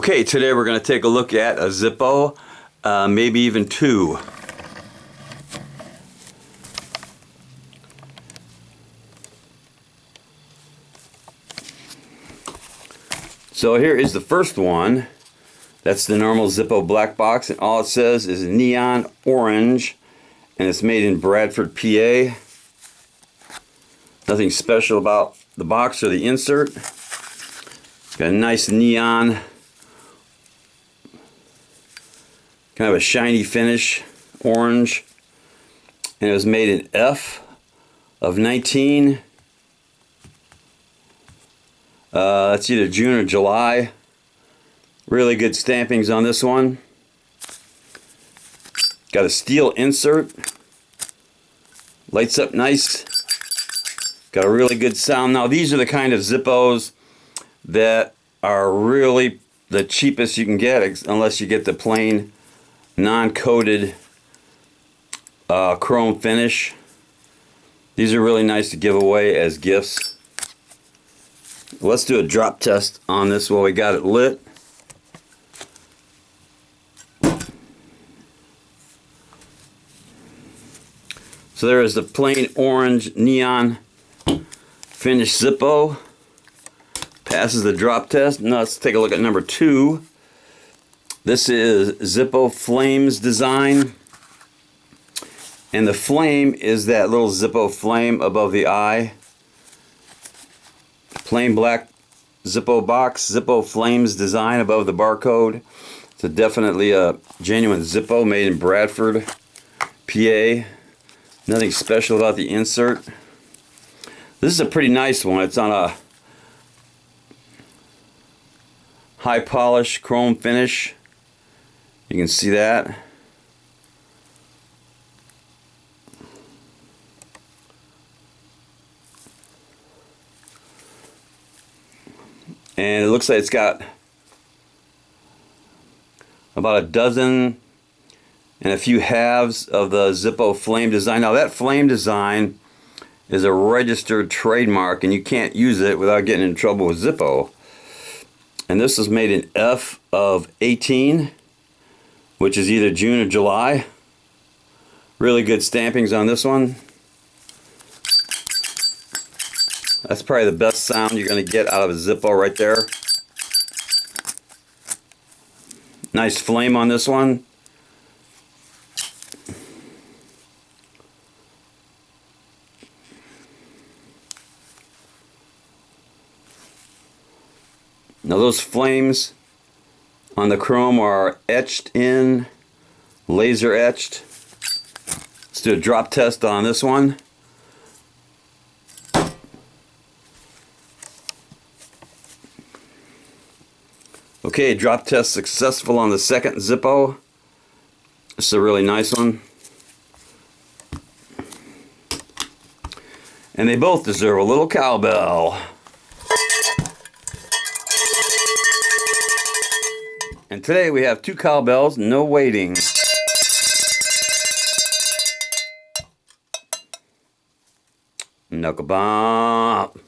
Okay, today we're going to take a look at a Zippo, maybe even two. So here is the first one. That's the normal Zippo black box, and all it says is neon orange, and it's made in Bradford, PA. Nothing special about the box or the insert. Got a nice neon, kind of a shiny finish, orange, and it was made in F of 19. It's either June or July. Really good stampings on this one. Got a steel insert. Lights up nice. Got a really good sound. Now these are the kind of Zippos that are really the cheapest you can get, unless you get the plain non-coated chrome finish. These are really nice to give away as gifts. Let's do a drop test on this while we got it lit. So there is the plain orange neon finish Zippo. Passes the drop test. Now let's take a look at number 2. This is Zippo Flame's design. And the flame is that little Zippo flame above the eye. Plain black Zippo box, Zippo Flame's design above the barcode. It's definitely a genuine Zippo made in Bradford, PA. Nothing special about the insert. This is a pretty nice one. It's on a high polish chrome finish. You can see that. And it looks like it's got about a dozen and a few halves of the Zippo flame design. Now that flame design is a registered trademark, and you can't use it without getting in trouble with Zippo. And this is made in F of 18, which is either June or July. Really good stampings on this one. That's probably the best sound you're going to get out of a Zippo right there. Nice flame on this one. Now those flames on the chrome are etched in, laser etched. Let's do a drop test on this one. Okay, drop test successful on the second Zippo. This is a really nice one. And they both deserve a little cowbell. And today we have 2 cowbells, no waiting. Knuckle bump.